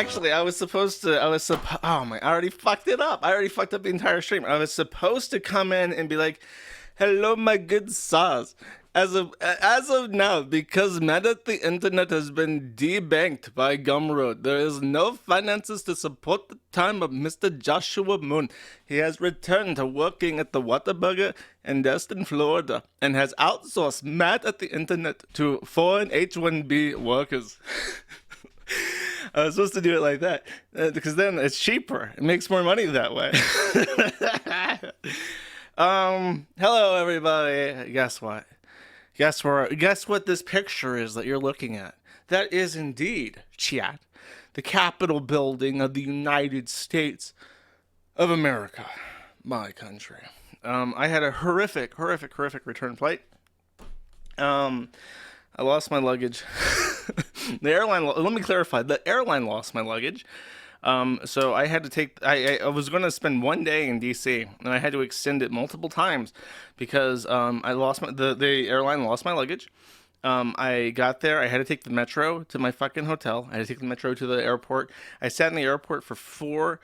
Actually, oh my, I already fucked it up. I already fucked up the entire stream. I was supposed to come in and be like, hello, my good sauce. As of now, because Meta the internet has been debanked by Gumroad, there is no finances to support the time of Mr. Joshua Moon. He has returned to working at the Whataburger in Destin, Florida, and has outsourced Matt at the internet to foreign H-1B workers. I was supposed to do it like that because then it's cheaper. It makes more money that way. Hello everybody. Guess what? Guess what this picture is that you're looking at? That is indeed, chat, the Capitol building of the United States of America, my country. I had a horrific return flight. I lost my luggage. Let me clarify, the airline lost my luggage. So I had to take, I was going to spend one day in DC, and I had to extend it multiple times because the airline lost my luggage. I got there, I had to take the metro to my fucking hotel. I had to take the metro to the airport. I sat in the airport for 4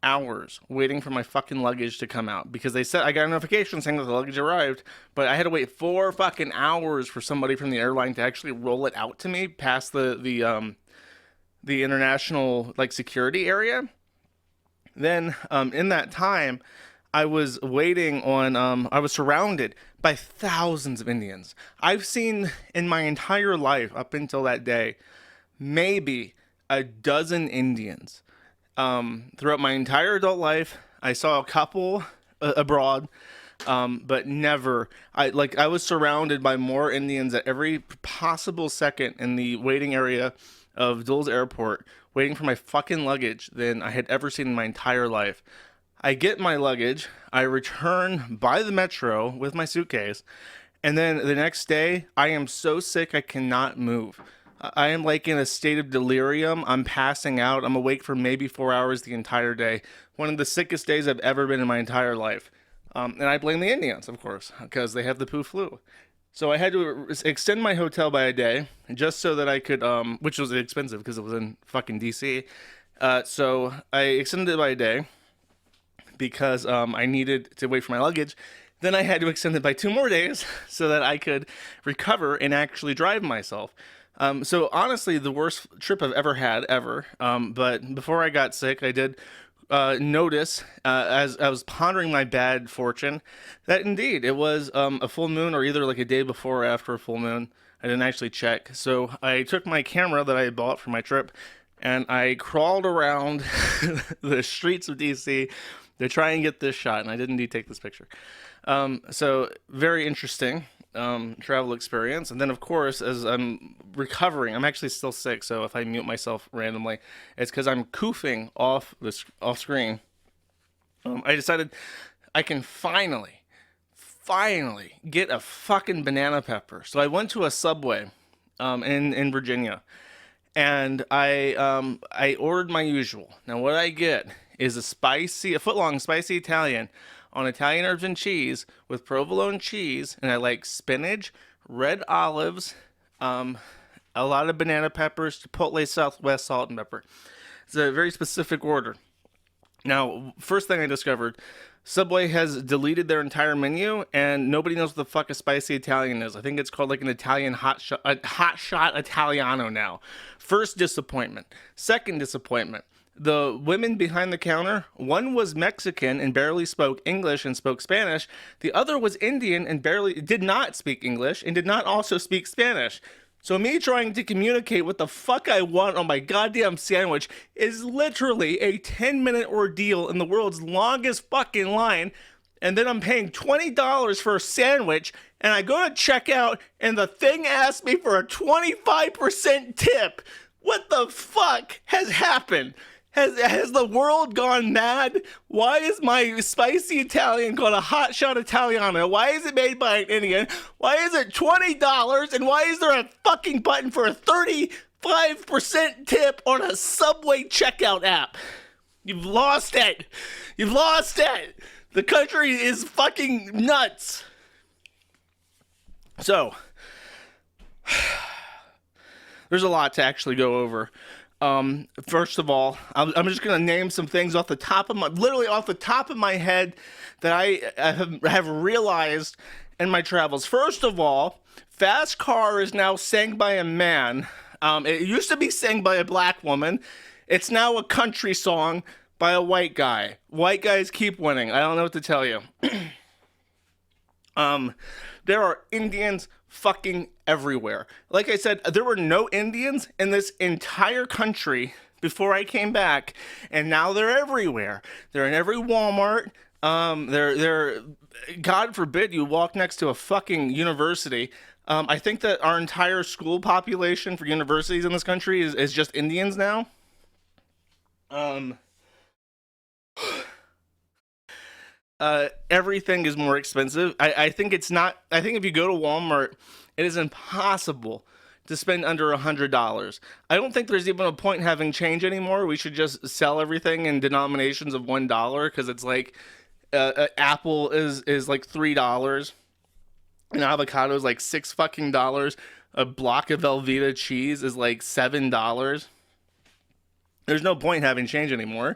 hours waiting for my fucking luggage to come out because they said I got a notification saying that the luggage arrived, but I had to wait 4 fucking hours for somebody from the airline to actually roll it out to me past the international security area. Then in that time I was waiting on I was surrounded by thousands of Indians. I've seen in my entire life up until that day maybe a dozen Indians. Throughout my entire adult life, I saw a couple abroad, but never. I was surrounded by more Indians at every possible second in the waiting area of Dulles Airport, waiting for my fucking luggage than I had ever seen in my entire life. I get my luggage, I return by the metro with my suitcase, and then the next day, I am so sick I cannot move. I am in a state of delirium. I'm passing out. I'm awake for maybe 4 hours the entire day. One of the sickest days I've ever been in my entire life. And I blame the Indians, of course, because they have the poo flu. So I had to extend my hotel by a day just so that I could, which was expensive because it was in fucking DC. So I extended it by a day because I needed to wait for my luggage. Then I had to extend it by 2 more days so that I could recover and actually drive myself. So honestly, the worst trip I've ever had, ever. But before I got sick, I did notice, as I was pondering my bad fortune, that indeed it was a full moon, or either a day before or after a full moon. I didn't actually check. So I took my camera that I had bought for my trip, and I crawled around the streets of DC to try and get this shot, and I did indeed take this picture. So very interesting travel experience. And then of course, as I'm recovering, I'm actually still sick, so if I mute myself randomly, it's because I'm coofing off screen. I decided I can finally get a fucking banana pepper. So I went to a Subway in Virginia, and I ordered my usual. Now what I get is a foot-long spicy Italian on Italian herbs and cheese with provolone cheese, and I like spinach, red olives, a lot of banana peppers, chipotle, Southwest salt and pepper. It's a very specific order. Now, first thing I discovered, Subway has deleted their entire menu, and nobody knows what the fuck a spicy Italian is. I think it's called an Italian hot shot Italiano now. First disappointment. Second disappointment. The women behind the counter, one was Mexican and barely spoke English and spoke Spanish. The other was Indian and did not speak English and did not also speak Spanish. So me trying to communicate what the fuck I want on my goddamn sandwich is literally a 10-minute ordeal in the world's longest fucking line. And then I'm paying $20 for a sandwich, and I go to check out, and the thing asks me for a 25% tip. What the fuck has happened? Has the world gone mad? Why is my spicy Italian called a hot shot Italiano? Why is it made by an Indian? Why is it $20? And why is there a fucking button for a 35% tip on a Subway checkout app? You've lost it. You've lost it. The country is fucking nuts. So, there's a lot to actually go over. First of all, I'm just gonna name some things off the top of literally off the top of my head that I have realized in my travels. First of all, Fast Car is now sang by a man. It used to be sang by a black woman. It's now a country song by a white guy. White guys keep winning. I don't know what to tell you. There are Indians fucking everywhere. Like I said, there were no Indians in this entire country before I came back, and now they're everywhere. They're in every Walmart. They're God forbid you walk next to a fucking university. I think that our entire school population for universities in this country is just Indians now. Um, Everything is more expensive. I think it's not. I think if you go to Walmart, it is impossible to spend under $100. I don't think there's even a point in having change anymore. We should just sell everything in denominations of $1 because it's like apple is like $3, and avocado is like $6 fucking. A block of Velveeta cheese is like $7. There's no point in having change anymore.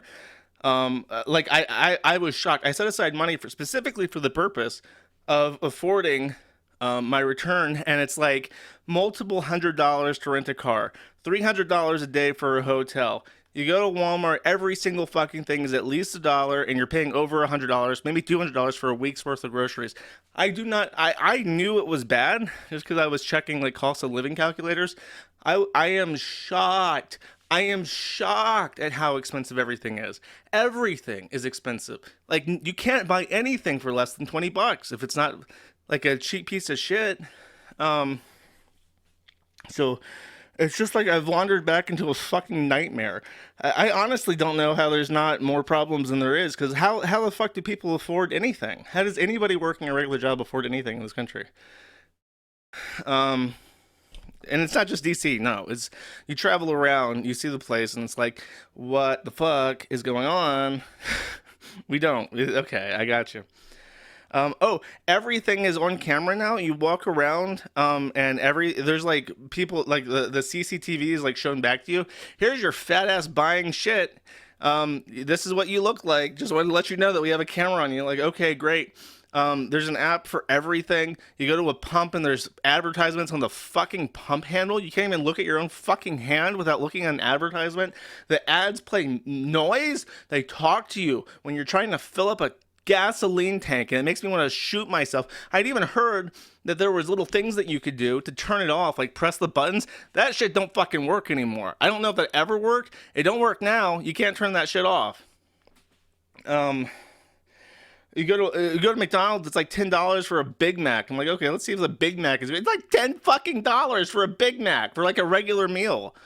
Like I was shocked. I set aside money for specifically for the purpose of affording my return, and it's like multiple $100s to rent a car, $300 a day for a hotel. You go to Walmart, every single fucking thing is at least $1, and you're paying over $100, maybe $200 for a week's worth of groceries. I do not. I knew it was bad just because I was checking like cost of living calculators. I am shocked. I am shocked at how expensive everything is. Everything is expensive. Like you can't buy anything for less than $20 if it's not like a cheap piece of shit. Um, so it's just like I've wandered back into a fucking nightmare. I honestly don't know how there's not more problems than there is. Because how the fuck do people afford anything? How does anybody working a regular job afford anything in this country? Um, and it's not just DC. No, it's you travel around, you see the place, and it's like, what the fuck is going on? We don't. Okay, I got you. Oh, everything is on camera now. You walk around, and there's like people like the CCTV is like shown back to you. Here's your fat ass buying shit. This is what you look like. Just wanted to let you know that we have a camera on you. Like, okay, great. There's an app for everything. You go to a pump and there's advertisements on the fucking pump handle. You can't even look at your own fucking hand without looking at an advertisement. The ads play noise. They talk to you when you're trying to fill up a gasoline tank, and it makes me want to shoot myself. I'd even heard that there was little things that you could do to turn it off, like press the buttons. That shit don't fucking work anymore. I don't know if that ever worked. It don't work now. You can't turn that shit off. Um, you go to McDonald's, it's like $10 for a Big Mac. I'm like, okay, let's see if the Big Mac is. It's like $10 for a Big Mac for like a regular meal.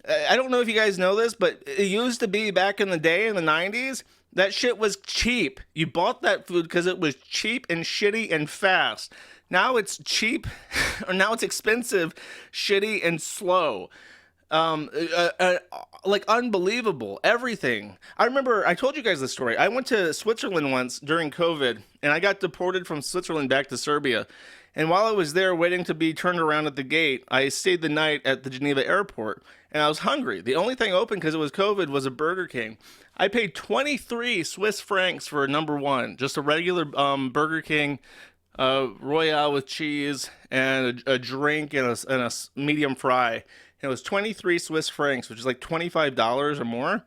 I don't know if you guys know this, but it used to be back in the day in the 90s. That shit was cheap. You bought that food because it was cheap and shitty and fast. Now it's cheap, or now it's expensive, shitty, and slow. Like unbelievable. Everything. I remember I told you guys this story. I went to Switzerland once during COVID, and I got deported from Switzerland back to Serbia. And while I was there waiting to be turned around at the gate, I stayed the night at the Geneva airport, and I was hungry. The only thing open because it was COVID was a Burger King. I paid 23 Swiss francs for a number one, just a regular Burger King Royale with cheese and a drink and a medium fry. And it was 23 Swiss francs, which is like $25 or more.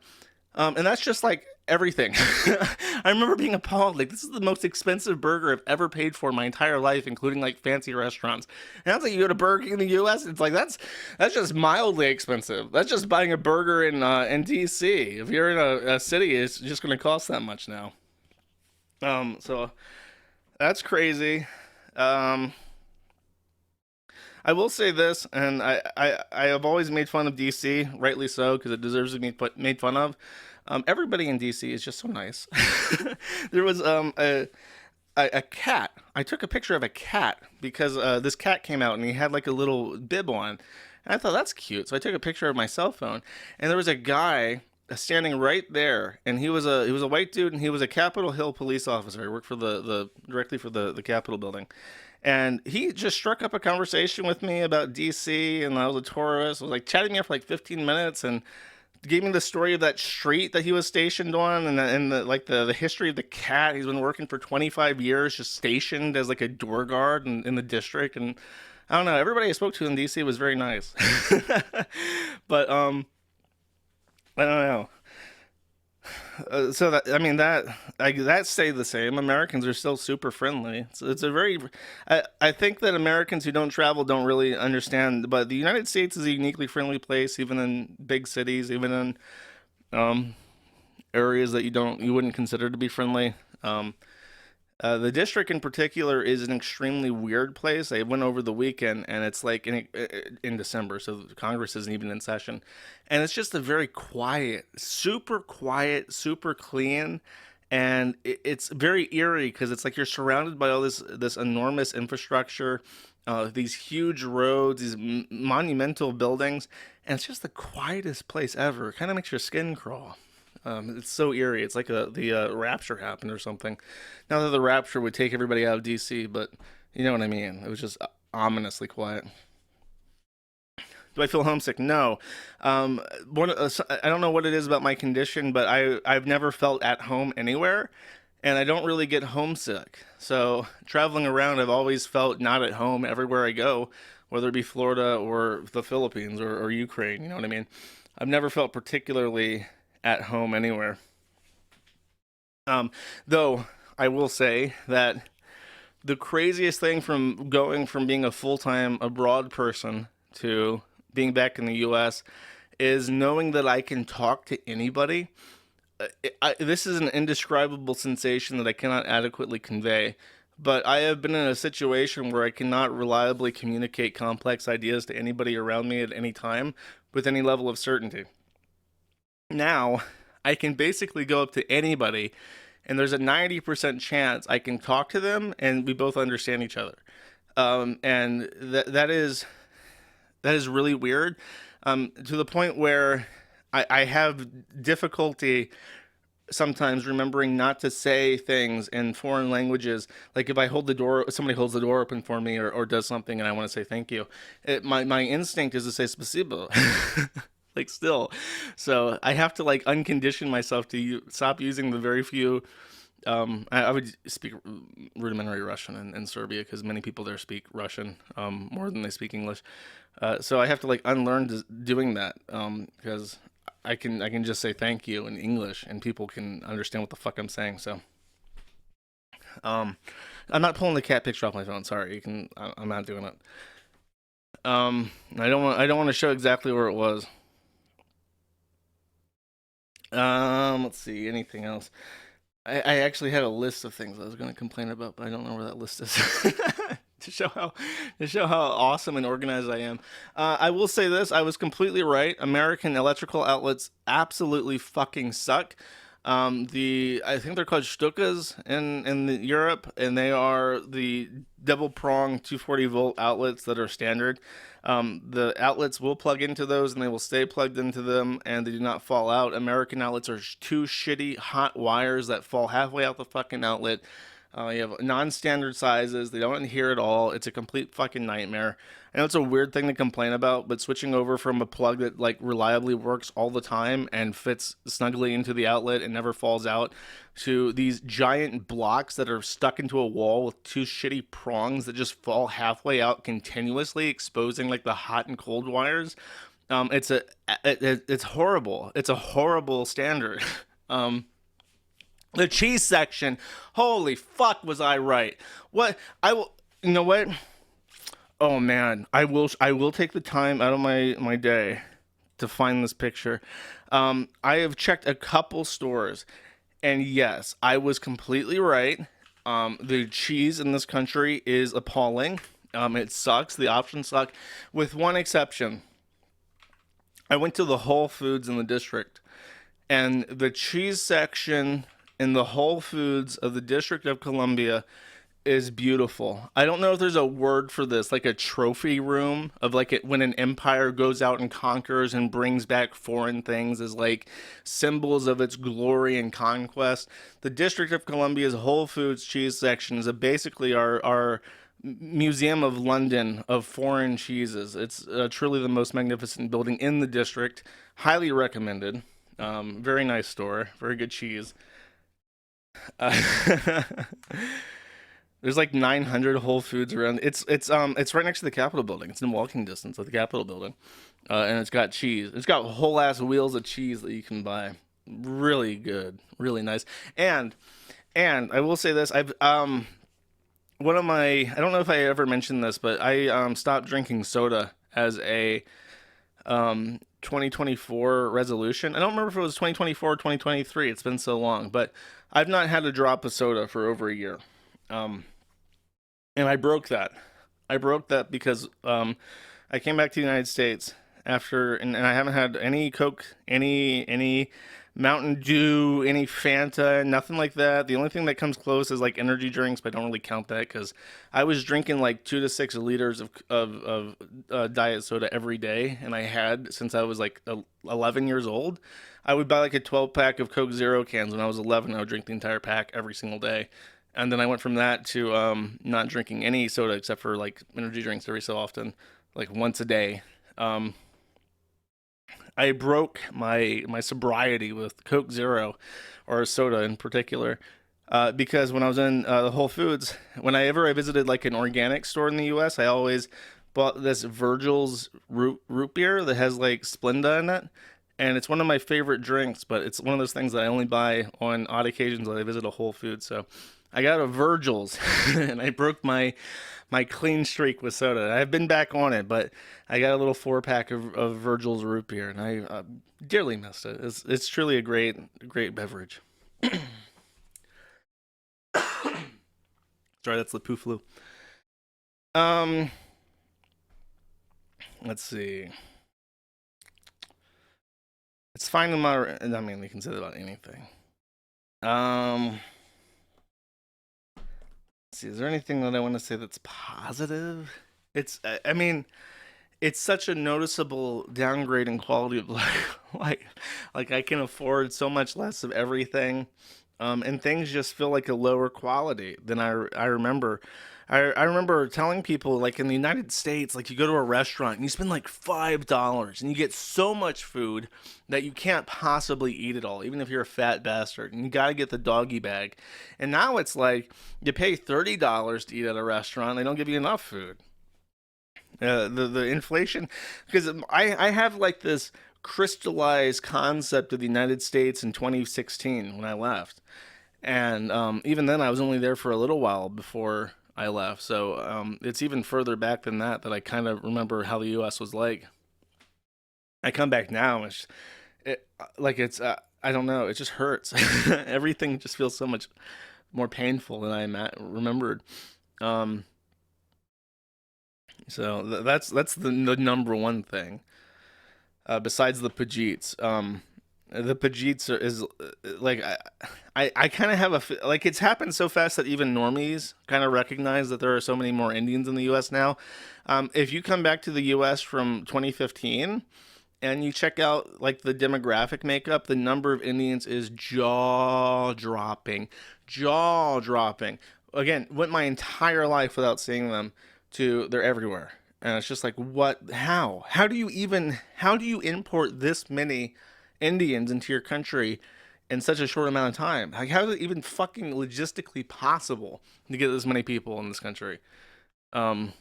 And that's just like everything. I remember being appalled. Like, this is the most expensive burger I've ever paid for in my entire life, including like fancy restaurants. And that's like you go to Burger King in the U.S. It's like that's just mildly expensive. That's just buying a burger in D.C. If you're in a city, it's just going to cost that much now. So that's crazy. Um, I will say this, and I have always made fun of DC, rightly so, because it deserves to be made fun of. Everybody in DC is just so nice. There was a cat. I took a picture of a cat because this cat came out and he had like a little bib on. And I thought that's cute. So I took a picture of my cell phone, and there was a guy standing right there, and he was a white dude, and he was a Capitol Hill police officer. He worked for the directly for the Capitol building. And he just struck up a conversation with me about DC, and I was a tourist. I was like chatting me up for like 15 minutes, and gave me the story of that street that he was stationed on, and like the history of the cat. He's been working for 25 years, just stationed as like a door guard in the district. And I don't know. Everybody I spoke to in DC was very nice, but I don't know. So that I mean that stayed the same. Americans are still super friendly. It's a very I think that Americans who don't travel don't really understand, but the United States is a uniquely friendly place, even in big cities, even in um, areas that you wouldn't consider to be friendly. The district in particular is an extremely weird place. I went over the weekend, and it's like in December, so Congress isn't even in session, and it's just a very quiet, super clean, and it's very eerie because it's like you're surrounded by all this enormous infrastructure, these huge roads, these monumental buildings, and it's just the quietest place ever. It kind of makes your skin crawl. It's so eerie. It's like the rapture happened or something. Not that the rapture would take everybody out of DC, but you know what I mean. It was just ominously quiet. Do I feel homesick? No. I don't know what it is about my condition, but I've never felt at home anywhere, and I don't really get homesick. So traveling around, I've always felt not at home everywhere I go, whether it be Florida or the Philippines or Ukraine. You know what I mean? I've never felt particularly at home anywhere. Um, though I will say that the craziest thing from going from being a full time abroad person to being back in the US is knowing that I can talk to anybody. This is an indescribable sensation that I cannot adequately convey. But I have been in a situation where I cannot reliably communicate complex ideas to anybody around me at any time with any level of certainty. Now, I can basically go up to anybody, and there's a 90% chance I can talk to them and we both understand each other. And that is really weird, to the point where I have difficulty sometimes remembering not to say things in foreign languages. Like if I hold the door, somebody holds the door open for me, or does something and I want to say thank you, my instinct is to say spasibo. Like still, so I have to like uncondition myself to stop using the very few. I would speak rudimentary Russian in Serbia because many people there speak Russian more than they speak English. So I have to like unlearn doing that because I can just say thank you in English and people can understand what the fuck I'm saying. So um, I'm not pulling the cat picture off my phone. Sorry, you can. I'm not doing it. I don't want to show exactly where it was. Let's see. Anything else? I actually had a list of things I was going to complain about, but I don't know where that list is. to show how to show how awesome and organized I am. I will say this: I was completely right. American electrical outlets absolutely fucking suck. The I think they're called Stukas in Europe, and they are the double prong 240-volt outlets that are standard. The outlets will plug into those, and they will stay plugged into them, and they do not fall out. American outlets are two shitty hot wires that fall halfway out the fucking outlet. You have non-standard sizes. They don't adhere at all. It's a complete fucking nightmare. I know it's a weird thing to complain about, but switching over from a plug that like reliably works all the time and fits snugly into the outlet and never falls out to these giant blocks that are stuck into a wall with two shitty prongs that just fall halfway out continuously, exposing like the hot and cold wires. It's it's horrible. It's a horrible standard. Um, the cheese section, holy fuck, was I right? What I will, you know what? Oh man, I will take the time out of my day to find this picture. I have checked a couple stores, and yes, I was completely right. The cheese in this country is appalling. It sucks. The options suck, with one exception. I went to the Whole Foods in the district, and the cheese section in the Whole Foods of the District of Columbia is beautiful. I don't know if there's a word for this, like a trophy room of like it when an empire goes out and conquers and brings back foreign things as like symbols of its glory and conquest. The District of Columbia's Whole Foods cheese section is basically our Museum of London of Foreign Cheeses. It's truly the most magnificent building in the district. Highly recommended. Very nice store. Very good cheese. Uh, there's like 900 Whole Foods around. It's right next to the Capitol building. It's in walking distance of the Capitol building, and it's got cheese. It's got whole ass wheels of cheese that you can buy. Really good, really nice. And and I will say this: I've one of my I don't know if I ever mentioned this, but I stopped drinking soda as a 2024 resolution. I don't remember if it was 2024 or 2023. It's been so long, but I've not had a drop of soda for over a year. Um, and I broke that. I broke that because I came back to the United States after, and I haven't had any Coke, any Mountain Dew, any Fanta, nothing like that. The only thing that comes close is like energy drinks, but I don't really count that because I was drinking like 2 to 6 liters of diet soda every day, and I had since I was like 11 years old. I would buy like a 12 pack of Coke Zero cans when I was 11. I would drink the entire pack every single day. And then I went from that to not drinking any soda except for like energy drinks every so often, like once a day. Um, I broke my sobriety with Coke Zero, or soda in particular, because when I was in the Whole Foods, whenever I visited like an organic store in the U.S., I always bought this Virgil's root beer that has like Splenda in it, and it's one of my favorite drinks. But it's one of those things that I only buy on odd occasions when I visit a Whole Foods. So I got a Virgil's, and I broke my clean streak with soda. I've been back on it, but I got a little 4 pack of Virgil's root beer, and I dearly missed it. It's truly a great beverage. Sorry, that's the poo flu. Um, let's see. It's fine in my. I mean, you can say that about anything. Um, let's see. Is there anything that I want to say that's positive? I mean, it's such a noticeable downgrade in quality of life. like I can afford so much less of everything, and things just feel like a lower quality than I remember. I remember telling people like in the United States, like you go to a restaurant and you spend like $5 and you get so much food that you can't possibly eat it all, even if you're a fat bastard. And you gotta get the doggy bag. And now it's like you pay $30 to eat at a restaurant, they don't give you enough food. The inflation, because I have like this crystallized concept of the United States in 2016 when I left, and even then I was only there for a little while before I left, so it's even further back than that I kind of remember how the U.S. was like. I come back now, like it's I don't know, it just hurts. Everything just feels so much more painful than remembered. Um, so that's the number one thing. Besides the Pajeets, the Pajeets is like I kind of have like it's happened so fast that even normies kind of recognize that there are so many more Indians in the U.S. now. If you come back to the U.S. from 2015 and you check out like the demographic makeup, the number of Indians is jaw dropping. Again, went my entire life without seeing them. To they're everywhere, and it's just like what? How do you import this many Indians into your country in such a short amount of time? Like, how is it even fucking logistically possible to get this many people in this country? Um,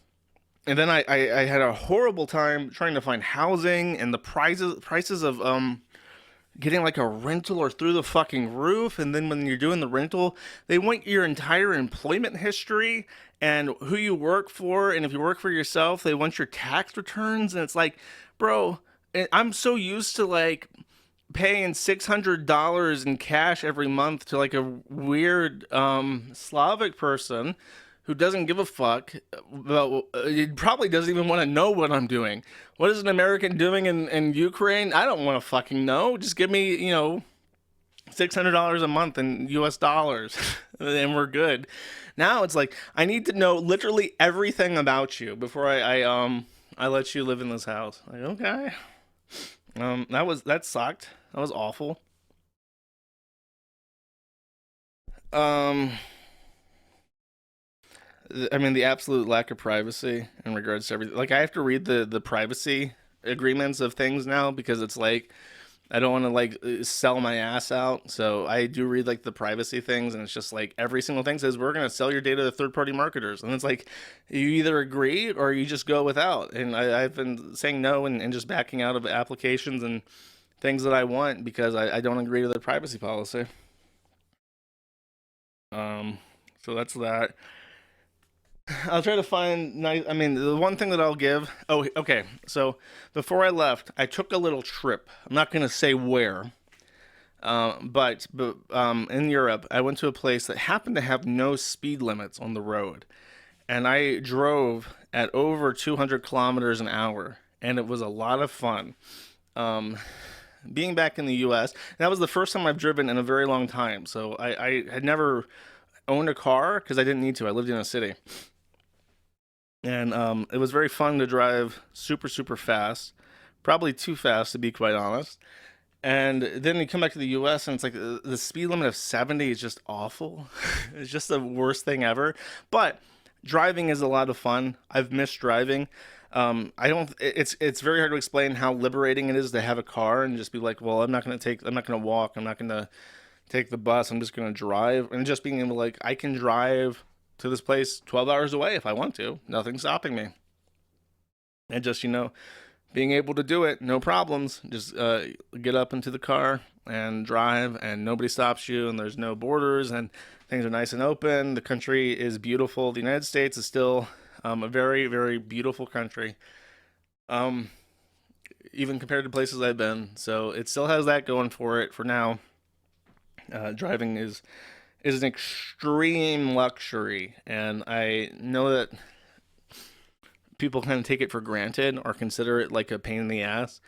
and then I had a horrible time trying to find housing, and the prices of getting like a rental or through the fucking roof. And then when you're doing the rental, they want your entire employment history and who you work for, and if you work for yourself, they want your tax returns. And it's like, bro, I'm so used to like paying $600 in cash every month to like a weird Slavic person who doesn't give a fuck about, it probably doesn't even want to know what I'm doing. What is an American doing in Ukraine? I don't want to fucking know. Just give me, $600 a month in US dollars and we're good. Now it's like I need to know literally everything about you before I let you live in this house. Like, okay. That sucked. That was awful. Um I mean, the absolute lack of privacy in regards to everything. Like, I have to read the privacy agreements of things now because it's like I don't want to like sell my ass out. So I do read like the privacy things, and it's just like every single thing says we're gonna sell your data to third party marketers, and it's like you either agree or you just go without. And I've been saying no and just backing out of applications and things that I want because I don't agree to their privacy policy. Um, so that's that. I'll try to find nice. I mean, the one thing that I'll give. Oh, okay. So before I left, I took a little trip. I'm not gonna say where, but in Europe, I went to a place that happened to have no speed limits on the road, and I drove at over 200 kilometers an hour, and it was a lot of fun. Um, Being back in the U.S., that was the first time I've driven in a very long time. So I had never owned a car because I didn't need to. I lived in a city. And it was very fun to drive super, super fast. Probably too fast, to be quite honest. And then you come back to the US and it's like the speed limit of 70 is just awful. It's just the worst thing ever. But driving is a lot of fun. I've missed driving. I don't. It's very hard to explain how liberating it is to have a car and just be like, well, I'm not gonna walk. I'm not gonna take the bus. I'm just gonna drive. And just being able to like, I can drive to this place 12 hours away if I want to. Nothing's stopping me. And just being able to do it, no problems. Just get up into the car and drive, and nobody stops you, and there's no borders, and things are nice and open. The country is beautiful. The United States is still a very, very beautiful country, um, even compared to places I've been. So it still has that going for it for now. Driving is an extreme luxury, and I know that people kind of take it for granted or consider it like a pain in the ass.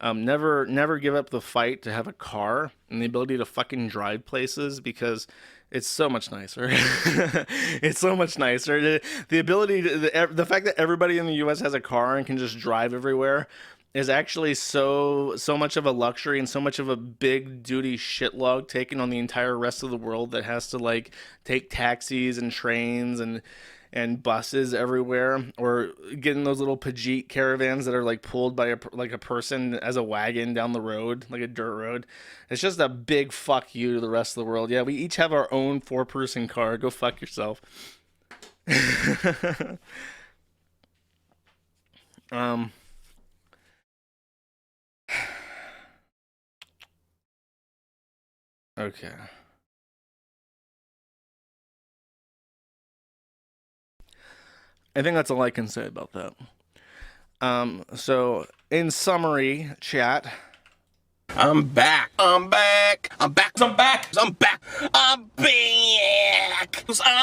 Never give up the fight to have a car and the ability to fucking drive places because it's so much nicer. It's so much nicer. The ability, the fact that everybody in the U.S. has a car and can just drive everywhere is actually so much of a luxury and so much of a big duty shit log taken on the entire rest of the world that has to like take taxis and trains and buses everywhere, or getting those little Pajit caravans that are like pulled by a person as a wagon down the road, like a dirt road. It's just a big fuck you to the rest of the world. Yeah, we each have our own 4-person car. Go fuck yourself. um. Okay. I think that's all I can say about that. So in summary, chat. I'm back. I'm back. I'm back. I'm back. I'm back. I'm back. I'm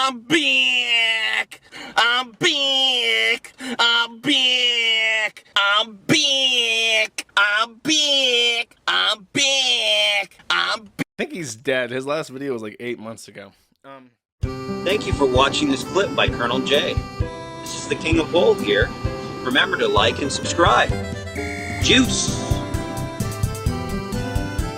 back. I'm back. I'm back. I'm back. I'm back. I'm back. I'm back. I think he's dead. His last video was like 8 months ago. Thank you for watching this clip by Colonel J. This is the King of Bold here. Remember to like and subscribe. Juice!